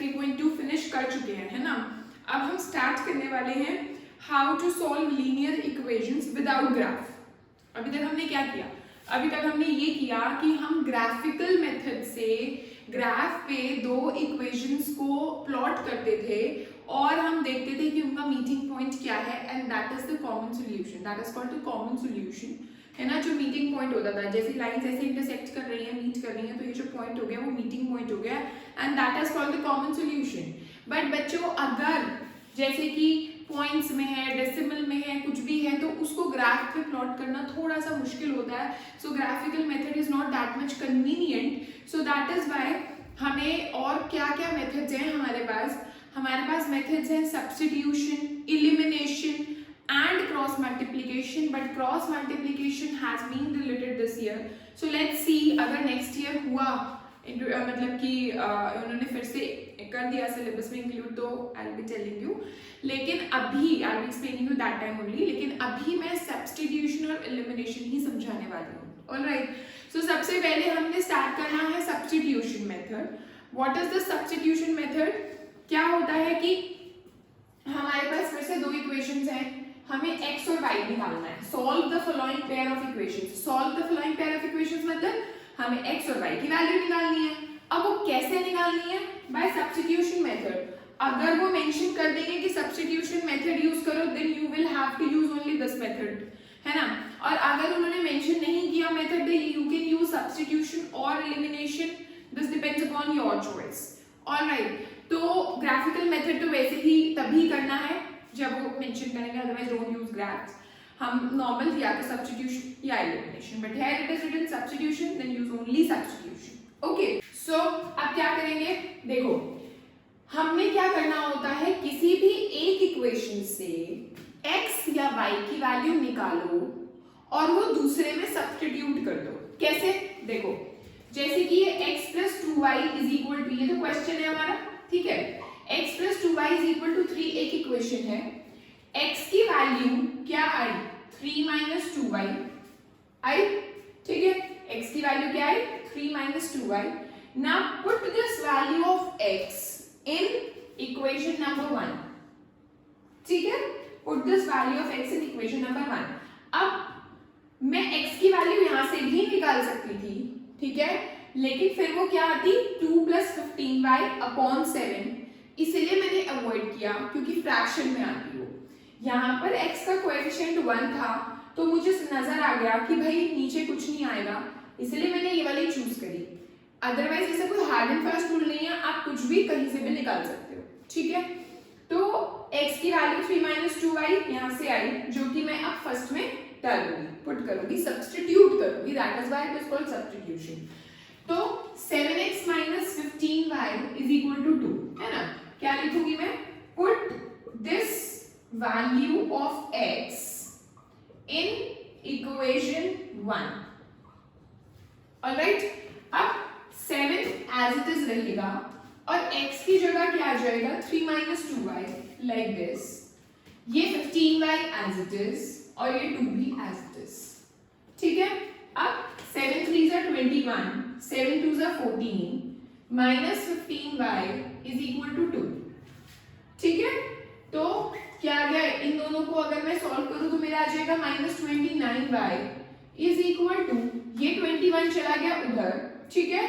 3.2 finish कर चुके हैं, है ना। अब हम स्टार्ट करने वाले हैं how to solve linear equations without graph. अभी तक हमने क्या किया? अभी तक हमने ये किया कि हम ग्राफिकल मेथड से ग्राफ पे दो इक्वेशंस को प्लॉट करते थे और हम देखते थे कि उनका मीटिंग पॉइंट क्या है, and that is the common solution, that is called the common solution, है ना। जो मीटिंग पॉइंट होता था, जैसे लाइंस ऐसे इंटरसेक्ट कर रही हैं, मीट कर रही हैं, तो ये जो पॉइंट हो गया वो मीटिंग पॉइंट हो गया, and that is called the common solution. But बच्चों, अगर जैसे कि पॉइंट्स में है, डेसिमल में है, कुछ भी है, तो उसको ग्राफ पे प्लॉट करना थोड़ा सा मुश्किल होता है। So graphical method is not that much convenient. So that is why हमें और क्या क्या मेथड्स हैं हमारे पास मेथड्स हैं substitution, elimination and cross multiplication, but cross multiplication has been deleted this year. So let's see अगर नेक्स्ट ईयर हुआ मतलब कि उन्होंने फिर से कर दिया सिलेबस में इंक्लूड, तो I will be telling you, लेकिन अभी I will explaining you that time only. लेकिन अभी मैं सब्स्टिट्यूशन और एलिमिनेशन ही समझाने वाली हूँ। ऑलराइट, सो सबसे पहले हमने स्टार्ट करना है substitution method. What is the substitution method? क्या होता है कि हमारे पास फिर से दो इक्वेशंस हैं, हमें x और y निकालना है। Solve the following pair of equations. Solve the following pair of equations मतलब हमें x और y की वैल्यू निकालनी है। अब वो कैसे निकालनी है? By substitution method. अगर वो मेंशन कर देंगे कि सब्स्टिट्यूशन मेथड यूज करो, then you will have to use only this method, है ना। और अगर उन्होंने मेंशन नहीं किया method, then you can use substitution और elimination, this depends upon your choice. Alright, तो ग्राफिकल मेथड तो वैसे ही तभी करना है जब वो मेंशन करेंगे, अदरवाइज डोंट यूज ग्राफ्स। हम नॉर्मल या तो सब्स्टिट्यूशन या elimination, but here it is written substitution, then use only substitution. Okay, so अब क्या करेंगे? देखो, हमने क्या करना होता है, किसी भी एक इक्वेशन से x या y की वैल्यू निकालो और वो दूसरे में सब्स्टिट्यूट कर दो। कैसे? देखो, जैसे कि ये x plus 2y is equal to, ये तो क्वेश्चन है हमारा, ठीक है। x plus 2y is equal to 3 एक इक्वेशन है। x की वैल्यू क्या आई? 3 minus 2y आई, ठीक है। x की वैल्यू क्या आई? 3 minus 2y। Now put this value of x in equation number 1, ठीक है। Put this value of x in equation number 1। अब मैं x की वैल्यू यहां से भी निकाल सकती थी, ठीक है, लेकिन फिर वो क्या आती? 2 plus 15y upon 7, इसलिए मैंने अवॉइड किया क्योंकि फ्रैक्शन में आती हो। यहाँ पर x का कोएफिशिएंट 1 था, तो मुझे नजर आ गया कि भाई नीचे कुछ नहीं आएगा, इसलिए मैंने ये वाली चूज करी। अदरवाइज ऐसा कोई हार्ड एंड फास्ट रूल नहीं है, आप कुछ भी कहीं से भी निकाल सकते हो, ठीक है। तो x की वैल्यू 3 minus 2y यहाँ से आई, जो कि मैं अब फर्स्ट में डालूंगी, पुट करूंगी, सब्स्टिट्यूट करूंगी, that is why it is called substitution. तो 7x minus 15y is equal to 2, है ना। क्या लिखूंगी मैं? Put this value of x in equation 1। Alright, अब 7 as it is रहेगा और x की जगह क्या आ जाएगा? 3 minus 2y like this, ये 15y as it is और ये 2 भी as it is, ठीक है। अब 7 3s are 21, 7 2s are 14, minus 15y is equal to 2, ठीक है। तो क्या आ गया? इन दोनों को अगर मैं सॉल्व करूं तो मेरा आ जाएगा minus 29y is equal to, ये 21 चला गया उधर, ठीक है,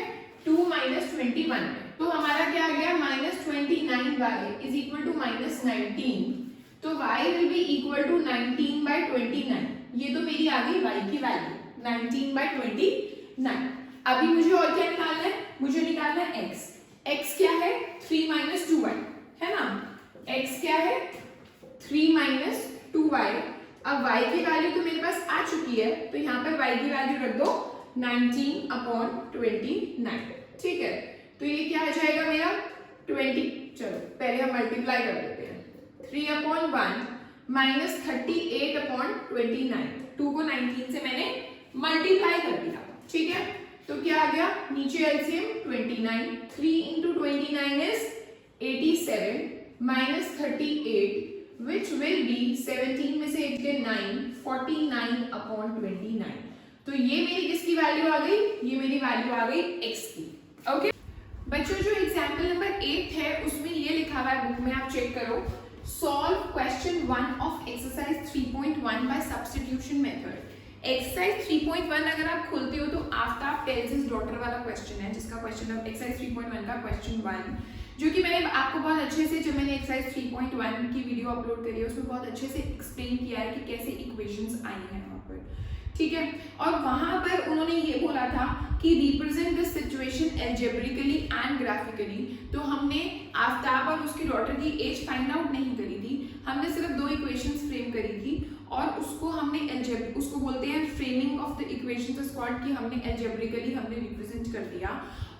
2 minus 21, तो हमारा क्या आ गया? minus 29y is equal to minus 19, तो y will be equal to 19 by 29। ये तो मेरी आ गई y की वैल्यू 19 by 29। अभी मुझे और क्या निकालना है? मुझे निकालना है x। x क्या है? 3 minus 2y, है ना। x क्या है? 3 minus 2y। अब y की वैल्यू तो मेरे पास आ चुकी है, तो यहाँ पर y की वैल्यू रख दो 19 upon 29, ठीक है। तो ये क्या आ जाएगा मेरा? 20, चलो पहले हम मल्टीप्लाई कर देते हैं। 3 upon 1 minus 38 upon 29, 2 को 19 से मैंने मल्टीप्लाई कर दिया, ठीक है। तो क्या आ गया? नीचे LCM 29, 3 into 29 is 87 minus 38, which will be 17 में से 8 के 9, 49 upon 29। तो ये मेरी किसकी वैल्यू आ गई? ये मेरी वैल्यू आ गई x की, ओके। बच्चों जो एग्जाम्पल नंबर 8 है उसमें ये लिखा हुआ है, बुक में आप चेक करो, solve question 1 of exercise 3.1 by substitution method. Exercise 3.1 अगर आप खोलते हो तो आफ्ताब टेल्स हिज डॉटर वाला क्वेश्चन है, जिसका क्वेश्चन एक्सरसाइज 3.1 का क्वेश्चन 1, जो कि मैंने आपको बहुत अच्छे से, जब मैंने एक्सरसाइज 3.1 की वीडियो अपलोड करी है उसमें बहुत अच्छे से एक्सप्लेन किया है कि कैसे इक्वेशंस आई हैं वहाँ पर, ठीक है। और वहां पर उन्होंने ये बोला था कि represent this situation algebraically and graphically. तो हमने आफ्ताब और उसकी डॉटर की एज फाइंड आउट नहीं करी थी, हमने सिर्फ दो इक्वेशंस फ्रेम करी थी और उसको हमने उसको बोलते हैं framing of the equations is called, कि हमने एल्जेब्रिकली हमने रिप्रेजेंट कर दिया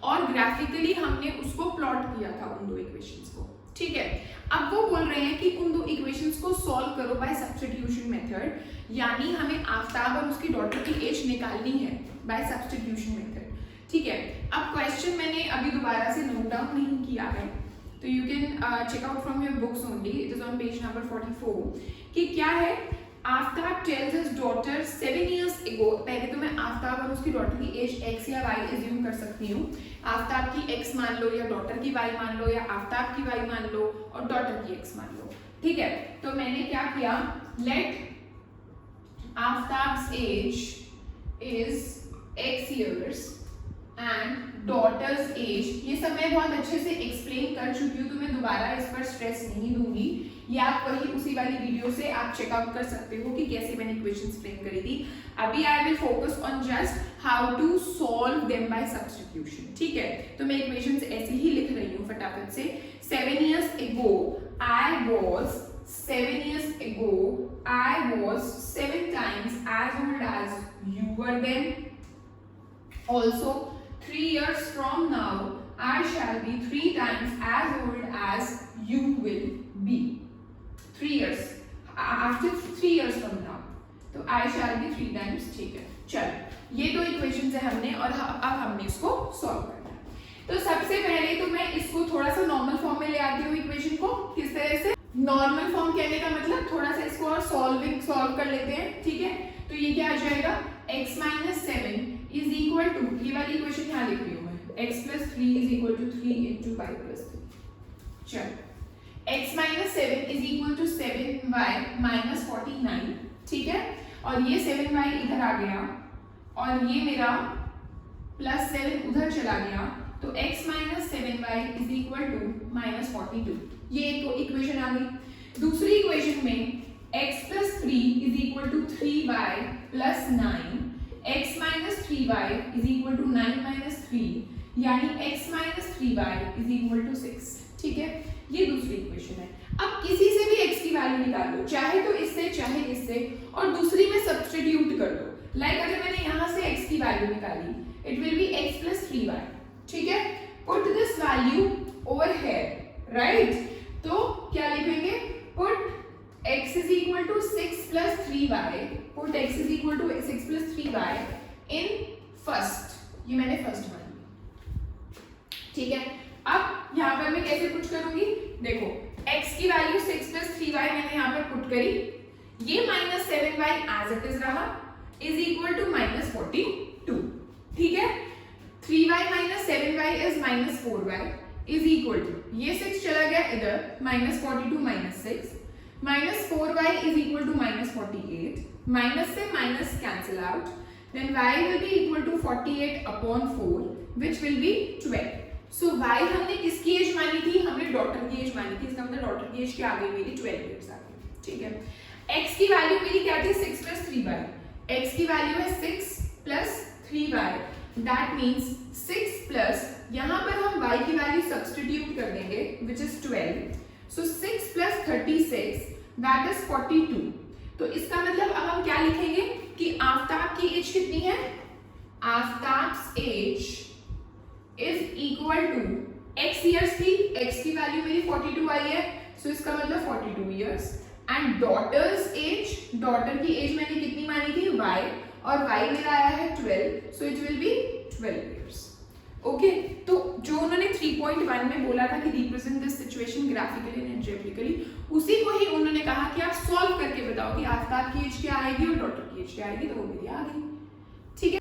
और ग्राफिकली हमने उसको प्लॉट किया था उन दो इक्वेशंस को, ठीक है। अब वो बोल रहे हैं कि उन दो इक्वेशंस को सॉल्व करो बाय सब्स्टिट्यूशन मेथड, यानी हमें आफ्ताब और उसकी डॉटर की एज निकालनी है बाय सब्स्टिट्यूशन मेथड, ठीक है। अब क्वेश्चन मैंने अभी दोबारा से नोट डाउन नहीं किया है, तो you can check out from your books only, it is on page number 44, कि क्या है। Aftab tells his daughter 7 years ago, पहले तो मैं आफ्ताब और उसकी डॉटर की एज x या y एज्यूम कर सकती हूँ, आफ्ताब की x मान लो या डॉटर की y मान लो या आफ्ताब की y मान लो और डॉटर की x मान लो, ठीक है। तो मैंने क्या किया, let Aftab's age is x years and daughter's age, ये सब मैं बहुत अच्छे से एक्सप्लेन कर चुकी हूँ, तो मैं दोबारा इस पर स्ट्रेस नहीं दूंगी, ये आप वही उसी वाली वीडियो से आप चेकआउट कर सकते हो कि कैसे मैंने इक्वेशंस फ्रेम करी थी। अभी I will focus on just how to solve them by substitution, ठीक है। तो मैं इक्वेशंस ऐसे ही लिख रही हूँ फटाफट से। 7 years ago I was 7 times as old as you were then. Also 3 years from now I shall be 3 times as old as you will be. 3 years after 3 years from now, तो I shall be 3 times, ठीक है। चलो ये दो equations है हमने और अब हमने इसको सॉल्व करना है। तो सबसे पहले तो मैं इसको थोड़ा सा नॉर्मल फॉर्म में ले आती हूँ इक्वेशन को। किस तरह से नॉर्मल फॉर्म कहने का मतलब थोड़ा सा इसको और सॉल्व कर लेते हैं, ठीक है। तो ये क्या आ जाएगा, x - 7 इज इक्वल टू, ये वाली इक्वेशन यहाँ लिख रही हूँ मैं, x + 3 is equal to 3 × y + 3। चलो x - 7 is equal to 7y - 49, ठीक है। और ये 7y इधर आ गया और ये मेरा +7 उधर चला गया, तो x - 7y is equal to -42, ये एक इक्वेशन आ गई। दूसरी इक्वेशन में x + 3 is equal to 3y + 9, x - 3y is equal to 9 - 3, यानी x - 3y is equal to 6, ठीक है। ये दूसरी इक्वेशन है। अब किसी से भी x की वैल्यू निकाल लो, चाहे तो इससे चाहे इससे, और दूसरी में सब्स्टिट्यूट कर दो। लाइक अगर मैंने यहाँ से x की वैल्यू निकाली, it will be x + 3y, ठीक है। Put this value over here, right. तो क्या लिखेंगे, put x is equal to 6 + 3y, put x is equal to 6 + 3y in first, ये मैंने फर्स्ट मान ली, ठीक है। अब यहाँ पर मैं कैसे पुट करूंगी, देखो x की वैल्यू 6 + 3y मैंने यहाँ पर पुट करी, ये -7y एज इट इज रहा, इज इक्वल टू -42, ठीक है। 3y - 7y is -4y is equal to, ये 6 चला गया इधर, -42 - 6, -4y is equal to -48, minus से minus cancel out, then y will be equal to 48 upon 4, which will be 12. So y हमने किसकी एज मानी थी, हमने डॉटर की एज मानी थी, इसका मतलब डॉटर की एज क्या आ गई मेरी 12 years आ गई, ठीक है। x की वैल्यू मेरी क्या थी, 6 + 3y, x की वैल्यू है 6 + 3y, that means 6 प्लस, यहाँ पर हम y की वैल्यू सब्स्टिट्यूट कर देंगे, which is 12, so 6 + 36 that is 42। तो इसका मतलब अब हम क्या लिखेंगे कि आफ्ताब की एज कितनी है, Aftab's age is equal to x years थी, x की वैल्यू मेरी 42 आई है, सो इसका मतलब 42 years, and daughter's age, daughter की एज मैंने कितनी मानी थी, y, और y मेरा आया है 12, so it will be 12 years, okay. तो जो उन्होंने 3.1 में बोला था कि represent this situation graphically and algebraically, उसी को ही उन्होंने कहा कि आप सॉल्व करके बताओ कि आफ्ताब की एज क्या आएगी और डॉटर की एज क्या आएगी, तो वो मेरी आ गई, ठीक है।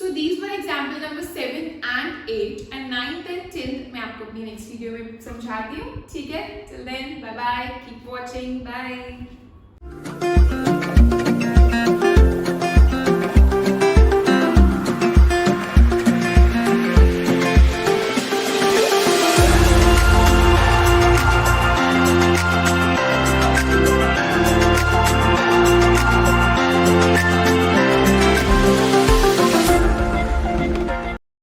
So these were example number 7 and 8 and 9th and 10th मैं आपको अपनी नेक्स्ट वीडियो में समझाती हूँ, ठीक है? Till then bye bye, keep watching, bye.